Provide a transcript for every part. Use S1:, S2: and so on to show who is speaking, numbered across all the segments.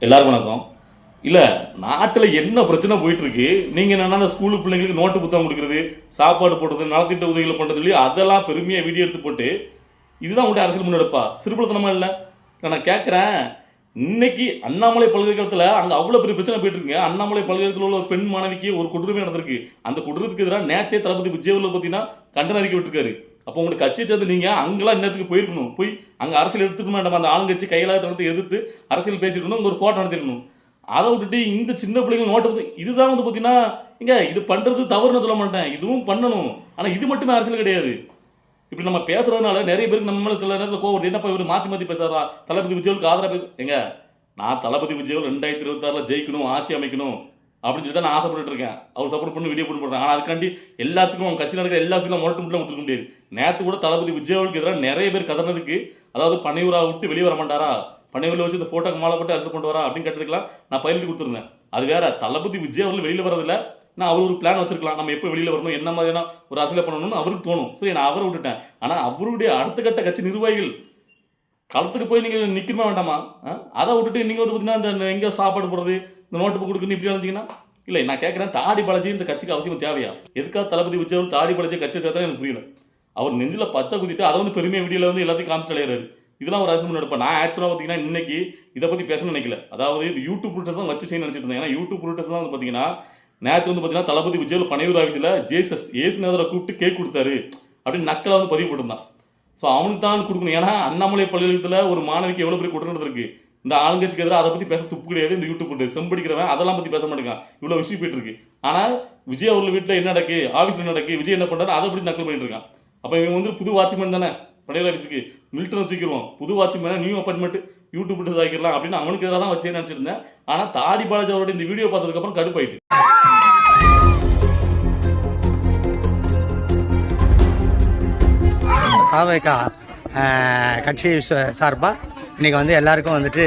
S1: எல்லாருக்கும் வணக்கம். இல்ல, நாட்டுல என்ன பிரச்சனை போயிட்டு இருக்கு? நீங்க என்னன்னா அந்த ஸ்கூலு பிள்ளைங்களுக்கு நோட்டு புத்தகம் கொடுக்கறது, சாப்பாடு போடுறது, நலத்திட்ட உதவிகளை பண்றது சொல்லி அதெல்லாம் பெருமையா வீடியோ எடுத்து போட்டு இதுதான் உங்களுடைய அரசியல் முன்னெடுப்பா? சிறுபலத்தனமா இல்ல? நான் கேட்கிறேன், இன்னைக்கு அண்ணாமலை பல்கலைக்கழகத்துல அங்க அவ்வளவு பெரிய பிரச்சனை போயிட்டு இருக்குங்க. அண்ணாமலை பல்கலைக்கழகத்தில் உள்ள ஒரு பெண் மாணவிக்கு ஒரு கொடூரமே நடந்திருக்கு. அந்த கொடூரத்துக்கு எதிராக நேத்தே தளபதி விஜயவர்ல பாத்தீங்கன்னா கண்டன அறிக்கை விட்டுருக்காரு. அப்போ உங்களுக்கு கட்சியை சேர்ந்து நீங்க அங்கெல்லாம் இன்னத்துக்கு போயிருக்கணும். போய் அங்க அரசியல் எடுத்துக்கணும் வேண்டாம், அந்த ஆளுங்கட்சி கையிலாக தளத்தை எதிர்த்து அரசியல் பேசிருக்கணும், ஒரு போராட்டம் நடத்திருக்கணும். அதை விட்டுட்டு இந்த சின்ன பிள்ளைங்க நோட்டை இதுதான் வந்து பாத்தீங்கன்னா, இங்க இது பண்றது தவறுன்னு சொல்ல மாட்டேன், இதுவும் பண்ணணும். ஆனா இது மட்டுமே அரசியல் கிடையாது. இப்படி நம்ம பேசுறதுனால நிறைய பேருக்கு நம்ம மேல சில நேரத்தில் கோவம், என்னப்பா இவர் மாத்தி மாத்தி பேசுறா, தளபதி விஜயவுக்கு ஆதரவு பேச எங்க நான் தளபதி விஜயவல் 2026 ஜெயிக்கணும், ஆட்சி அமைக்கணும் அப்படின்னு சொல்லி தான் நான் ஆசைப்பட்டு இருக்கேன். அவர் சப்போர்ட் பண்ணி வீடியோ போடுறேன். ஆனால் அதுக்காண்டி எல்லாத்துக்கும் அவங்க கட்சி நடக்கிற எல்லா சீலும் முரட்டு முட்டில் விட்டுருக்க முடியாது. நேற்று கூட தளபதி விஜயவலுக்கு எதிராக நிறைய பேர் கதறதுக்கு, அதாவது பனையூரா விட்டு வெளியே வர மாட்டாரா, பனையூரில் வச்சு இந்த போட்டோக்கு மாலை போட்டு அரசு கொண்டு வரா அப்படின்னு கேட்டதுக்கெல்லாம் நான் பயிரிட்டு கொடுத்துருந்தேன். அது வேற, தளபதி விஜயவல் வெளியில் வரதில்ல. நான் அவர் ஒரு பிளான் வச்சிருக்கலாம், நம்ம எப்போ வெளியில் வரணும், என்ன மாதிரியான ஒரு அரசியல் பண்ணணும்னு அவருக்கு தோணும். சரி, நான் அவரை விட்டுட்டேன். ஆனால் அவருடைய அடுத்த கட்ட கட்சி நிர்வாகிகள் களத்துக்கு போய் நீங்க நிக்கணுமா வேண்டாமா? அதை விட்டுட்டு நீங்க வந்து பார்த்தீங்கன்னா இந்த எங்க சாப்பாடு போடுறது, இந்த நோட்டு புக் கொடுக்குன்னு இப்படி இருந்தீங்கன்னா இல்லை. நான் கேட்குறேன், தாடி பழச்சி இந்த கட்சிக்கு அவசியம் தேவையா? எதுக்காக தளபதி விஜயவல் தாடி பழச்சி கட்சியை சேர்த்தா எனக்கு புரியல. அவர் நெஞ்சில் பச்சை குத்திட்டு அதை வந்து பெருமையா வீடியோவில் வந்து எல்லாத்தையும் காமிச்சிட்டு அலையிறாரு. இதெல்லாம் ஒரு அரசு நடப்பேன். நான் ஆக்சுவலாக பார்த்தீங்கன்னா இன்னைக்கு இதை பற்றி பேசணும்னு நினைக்கல. அதாவது இது யூடியூப் ப்ரூட்டஸ் தான் வச்சு செய்ய நினைச்சிட்டு இருந்தேன். ஏன்னா யூடியூப் ப்ரூட்டஸ் தான் வந்து பார்த்தீங்கன்னா நேற்று வந்து பார்த்தீங்கன்னா தளபதி விஜயவல் பனையூர் ஆஃபீஸில் ஏசுநாதரை கூப்பிட்டு கேக் கொடுத்தாரு அப்படின்னு நக்கலை வந்து பதிவு போட்டிருந்தான். ஸோ அவனுக்கு தான் கொடுக்கணும். ஏன்னா அண்ணாமலை பல்கலைக்கழகத்தில் ஒரு மாணவிக்கு எவ்வளோ பெரிய குற்றம் நடந்திருக்கு. இந்த ஆளுங்கட்சிக்கு எதிராக அதை பற்றி பேச துப்பு கிடையாது. இந்த யூடியூப் போட்டு செம்படிக்கிறவன் அதெல்லாம் பற்றி பேச மாட்டேங்கான். இவ்வளோ விஷயம் போயிட்டு இருக்கு. ஆனால் விஜய் அவர்கள் வீட்டில் என்ன நடக்கு, ஆஃபீஸில் என்ன நடக்கு, விஜய் என்ன பண்ணுறாரு, அதை பிடிச்சி நக்கல் பண்ணிட்டு இருக்கான். அப்போ இவங்க வந்து புது வாட்ச்மேன் தானே, படையல் ஆஃபீஸுக்கு மில்டனை தூக்கிடுவோம், புது வாட்ச்மேனை நியூ அப்பார்ட்மெண்ட் யூடியூப் போட்டு ஆக்கிடலாம் அப்படின்னு அவனுக்கு எதிராக தான் வச்சு நினச்சிருந்தேன். ஆனால் தாடி பாலாஜி அவரோட இந்த வீடியோ பார்த்ததுக்கப்புறம் கடுப்பாயிட்டு.
S2: தாவேகா கட்சி சார்பாக இன்றைக்கி வந்து எல்லாருக்கும் வந்துட்டு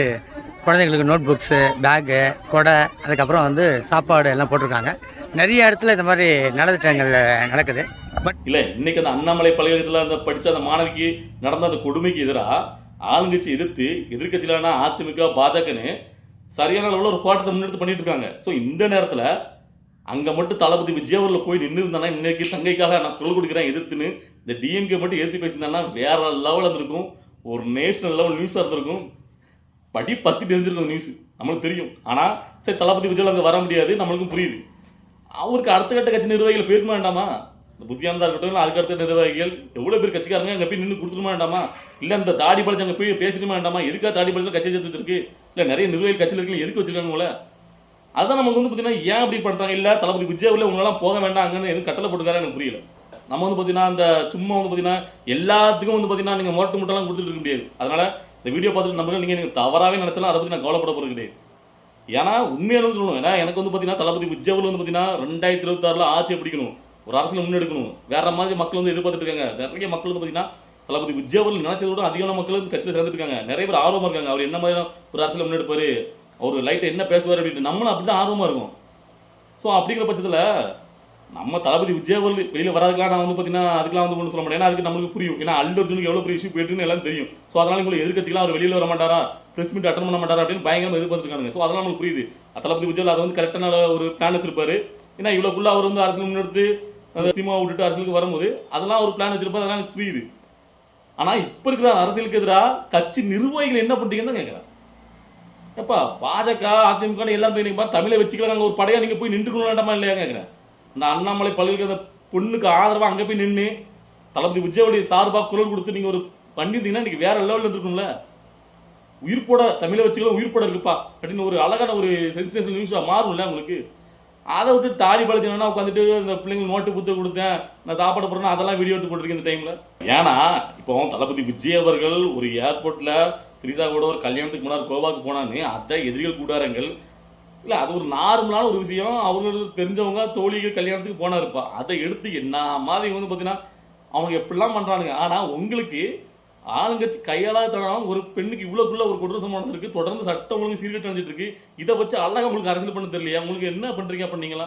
S2: குழந்தைங்களுக்கு நோட் புக்ஸு, பேக்கு, கொடை, அதுக்கப்புறம் வந்து சாப்பாடு எல்லாம் போட்டிருக்காங்க. நிறைய இடத்துல இந்த மாதிரி நலத்திட்டங்கள் நடக்குது. பட்
S1: இல்லை, இன்னைக்கு அந்த அண்ணாமலை பல்கலைக்கழகத்தில் அந்த படித்த அந்த மாணவிக்கு நடந்த அந்த கொடுமைக்கு எதிராக ஆளுங்கட்சி எதிர்த்து எதிர்கட்சியிலான அதிமுக, பாஜகன்னு சரியான அளவில் ஒரு போராட்டத்தை முன்னெடுத்து பண்ணிட்டு இருக்காங்க. ஸோ இந்த நேரத்தில் அங்கே மட்டும் தளபதி விஜயவரில் போய் நின்று இருந்தானா, இன்னைக்கு தங்கைக்காக நான் குரல் கொடுக்குறேன் எதிர்த்துன்னு இந்த டிஎம்கே மட்டும் எதிர்த்து பேசியிருந்தாங்கன்னா வேற லெவலில் இருந்திருக்கும். ஒரு நேஷனல் லெவல் நியூஸாக இருந்திருக்கும். படி பத்தி தெரிஞ்சிருக்கும் நியூஸ், நம்மளுக்கு தெரியும். ஆனால் சரி, தளபதி விஜயவல் அங்கே வர முடியாது, நம்மளுக்கும் புரியுது. அவருக்கு அடுத்த கட்ட கட்சி நிர்வாகிகள் போயிருக்க வேண்டாமா? இந்த புத்தியானதா இருக்கட்டும், இல்லை அதுக்கு அடுத்த நிர்வாகிகள் எவ்வளோ பேர் கட்சிக்காரங்க அங்கே போய் நின்று கொடுத்துருமா வேண்டாமா? இல்லை அந்த தாடி பழச்சு அங்கே போய் பேசிடுமா வேண்டாமா? எதுக்காக தாடி பழச்சில் கட்சியை சேர்த்து வச்சிருக்கு? இல்லை நிறைய நிர்வாகிகள் கட்சியில் இருக்கல, எதுக்கு வச்சிருக்காங்களே? அதான் நமக்கு வந்து பார்த்தீங்கன்னா ஏன் அப்படி பண்ணுறாங்க? இல்லை தளபதி விஜயவல்ல உங்களெல்லாம் போக வேண்டாம் அங்கன்னு எதுவும் கட்டளை போட்டுக்காரன்னு எனக்கு புரியல. நம்ம வந்து பார்த்தீங்கன்னா அந்த சும்மா வந்து பார்த்தீங்கன்னா எல்லாத்துக்கும் வந்து பார்த்தீங்கன்னா நீங்கள் மோட்டு முட்டெல்லாம் கொடுத்துட்டு இருக்க முடியாது. அதனால இந்த வீடியோ பார்த்துட்டு நம்ம நீங்கள் தவறாகவே நினச்சாலும் அதை பற்றி நான் கவலைப்பட போகிறது கிடையாது. ஏன்னா உண்மையான சொல்லணும். ஏன்னா எனக்கு வந்து பார்த்தீங்கன்னா தளபதி விஜயவல் வந்து பார்த்தீங்கன்னா 2026 ஆட்சியை பிடிக்கணும், ஒரு அரசியல் முன்னெடுக்கணும், வேற மாதிரி மக்கள் வந்து எதிர்பார்த்துட்டு இருக்காங்க. நிறைய மக்கள் வந்து பார்த்தீங்கன்னா தளபதி விஜயவல் நினைச்சதை விட அதிகமான மக்கள் வந்து கட்சியில் சேர்ந்துட்டு இருக்காங்க. நிறைய பேர் ஆர்வமாக இருக்காங்க, அவர் என்ன மாதிரியான ஒரு அரசியல் முன்னெடுப்பாரு, அவர் லைட்டை என்ன பேசுவார் அப்படின்ட்டு நம்மளும் அப்படி தான் ஆர்வமாக இருக்கும். ஸோ அப்படிங்கிற பட்சத்தில் நம்ம தளபதி விஜயவல் வெளியில் வராதுக்கெல்லாம் நான் வந்து பார்த்தீங்கன்னா அதுக்கெல்லாம் வந்து ஒன்றும் சொல்ல மாட்டேன். ஏன்னா அதுக்கு நம்மளுக்கு புரியும். ஏன்னா அல்லு அர்ஜுனுக்கு எவ்வளோ பெரிய இஷ்யூ போயிட்டுன்னு எல்லாம் தெரியும். ஸோ அதனால உங்களுக்கு எதிர்கட்சிக்கலாம் அவர் வெளியில் வர மாட்டாரா, பிரஸ் மீட் அட்டன் பண்ண மாட்டாரா அப்படின்னு பயங்கரமாக எதிர்பார்த்துருக்காங்க. ஸோ அதெல்லாம் நம்மளுக்கு புரியுது. தளபதி விஜயவல் அதை வந்து கரெக்டான ஒரு பிளான் வச்சிருப்பாரு. ஏன்னா இவ்வளோக்குள்ள அவர் வந்து அரசியல் முன்னெடுத்து அந்த சினிமா விட்டுட்டு அரசியலுக்கு வரும்போது அதெல்லாம் ஒரு பிளான் வச்சிருப்பாரு. அதெல்லாம் எனக்கு புரியுது. ஆனால் இப்போ இருக்கிற அரசியலுக்கு எதிராக கட்சி நிர்வாகிகள் என்ன பண்ணுறீங்கன்னு தான் கேட்குறேன். எப்பா பாஜக, அதிமுக எல்லாம் போய் நீங்கள் தமிழை வச்சுக்கலாம், அங்கே ஒரு படையாக நீங்கள் போய் நின்றுக்கணும் வேண்டாமா இல்லையா கேட்குறேன். இந்த அண்ணாமலை பல்கலைக்கழக பொண்ணுக்கு ஆதரவாக அங்கே போய் நின்று தளபதி விஜயவுடைய சார்பாக குரல் கொடுத்து நீங்கள் ஒரு பண்ணியிருந்தீங்கன்னா இன்றைக்கி வேற லெவலில் இருந்துருக்கும்ல. உயிர்ப்போட தமிழை வச்சுக்கலாம், உயிர்ப்போட இருக்குப்பா அப்படின்னு ஒரு அழகான ஒரு சென்சேஷன் நியூஸாக மாறும்ல உங்களுக்கு. அதை விட்டு தாடி பழத்தினா உட்காந்துட்டு இந்த பிள்ளைங்களுக்கு நோட்டு புத்தகம் கொடுத்தேன், நான் சாப்பாடு போடுறேன், அதெல்லாம் வீடியோ எடுத்து போட்டிருக்கேன் இந்த டைமில். ஏன்னா இப்போ தளபதி விஜய் அவர்கள் ஒரு ஏர்போர்ட்டில் திரிசா கூட ஒரு கல்யாணத்துக்கு முன்னாடி கோவாக்கு போனான்னு அதை எதிரிகள் கூடாரங்கள் இல்லை, அது ஒரு நார்மலான ஒரு விஷயம். அவங்களுக்கு தெரிஞ்சவங்க தோழிகள் கல்யாணத்துக்கு போனாருப்பா, அதை எடுத்து என்ன மாதிரி வந்து பார்த்தீங்கன்னா அவங்க எப்படிலாம் பண்ணுறானுங்க. ஆனால் உங்களுக்கு ஆளுங்கட்சி கையாளாதனம் ஒரு பெண்ணுக்கு இவ்வளோக்குள்ள ஒரு கொடூர சம்பவம் இருக்கு, தொடர்ந்து சட்டம் ஒழுங்கு சீர்கட்டு அணிஞ்சிட்டு இருக்கு. இதை வச்சு அழகாக உங்களுக்கு அரசியல் பண்ண தெரியலையா? உங்களுக்கு என்ன பண்ணுறீங்க பண்ணீங்களா?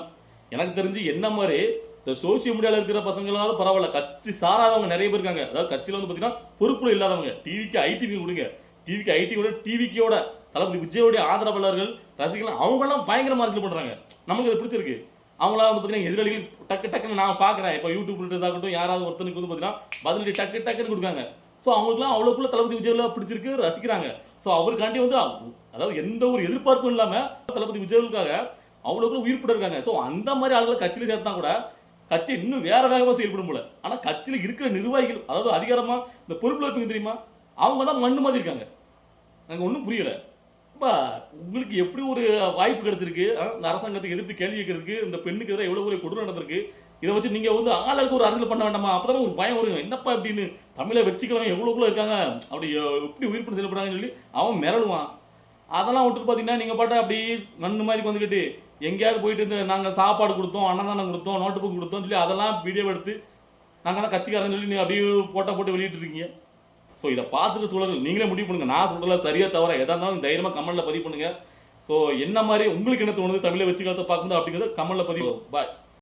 S1: எனக்கு தெரிஞ்சு என்ன மாதிரி இந்த சோசியல் மீடியாவில் இருக்கிற பசங்களாவது பரவாயில்ல, கட்சி சாராதவங்க நிறைய பேர் இருக்காங்க. அதாவது கட்சியில் வந்து பார்த்தீங்கன்னா பொறுப்புல இல்லாதவங்க. டிவிக்கு ஐடி கொடுங்க, டிவிக்கு ஐடி கூட டிவிக்கோட தளபதி விஜயோடைய ஆதரவாளர்கள் ரசிகர்கள் அவங்கெல்லாம் பயங்கரமா அரசியல் பண்றாங்க. நமக்கு அது பிடிச்சிருக்கு. அவங்களாம் வந்து பார்த்தீங்கன்னா எதிராளிகள் டக்குன்னு நான் பார்க்குறேன். இப்போ யூடியூப் கிரியேட்டர்ஸ் ஆகட்டும், யாராவது ஒருத்தனுக்கு வந்து பார்த்தீங்கன்னா பதிலடி டக்குன்னு கொடுக்காங்க. ஸோ அவங்களுக்குலாம் அவ்வளோக்குள்ள தளபதி விஜயெல்லாம் பிடிச்சிருக்கு, ரசிக்கிறாங்க. ஸோ அவருக்காண்டி வந்து அதாவது எந்த ஒரு எதிர்பார்ப்பும் இல்லாமல் தளபதி விஜயலுக்காக அவ்வளோக்குள்ள உயிர்ப்பட இருக்காங்க. ஸோ அந்த மாதிரி ஆளுகளை கட்சியில் சேர்த்தா கூட கட்சி இன்னும் வேற வேகமாக செயல்படும் போல. ஆனால் கட்சியில் இருக்கிற நிர்வாகிகள், அதாவது அதிகாரமா இந்த பொறுப்பில் இருப்பீங்க தெரியுமா, அவங்க தான் மண்ணு மாதிரி இருக்காங்க. எனக்கு ஒன்றும் புரியல. உங்களுக்கு எப்படி ஒரு வாய்ப்பு கிடைச்சிருக்கு இந்த அரசாங்கத்தை எதிர்த்து கேள்வி கேட்கறதுக்கு, இந்த பெண்ணுக்கு எதிராக எவ்வளவு ஒரு கொடூரம் நடந்திருக்கு. இதை வச்சு நீங்க வந்து ஆளுக்கு ஒரு அரசியல் பண்ண வேண்டாமா? அப்பதான் ஒரு பயம் வரும். என்னப்பா அப்படின்னு தமிழை வச்சுக்கிறவங்க எவ்வளவுக்குள்ள இருக்காங்க, அப்படி எப்படி உயிர்ப்பு செயல்படுறாங்கன்னு சொல்லி அவன் மிரளுவான். அதெல்லாம் விட்டு பார்த்தீங்கன்னா நீங்க பாட்ட அப்படி மண்ணு மாதிரி வந்துக்கிட்டு எங்கேயாவது போயிட்டு இருந்து நாங்கள் சாப்பாடு கொடுத்தோம், அன்னதானம் கொடுத்தோம், நோட்டு புக் கொடுத்தோம் சொல்லி அதெல்லாம் வீடியோ எடுத்து நாங்கள் தான் கட்சிக்காரன்னு சொல்லி நீ அப்படியே போட்டு வெளியிட்டு இருக்கீங்க. ஸோ இதை பார்த்துட்டு தோழர்கள் நீங்களே முடிவு பண்ணுங்க. நான் சொல்றல சரியா தவிர எதா இருந்தாலும் தைரியமா கமெண்ட்ல பதிவு பண்ணுங்க. ஸோ என்ன மாதிரி உங்களுக்கு என்ன தோணுது தமிழை வச்சுக்கிறத பார்க்கும்போது அப்படிங்கிறத கமெண்ட்ல பதிவு. பாய்.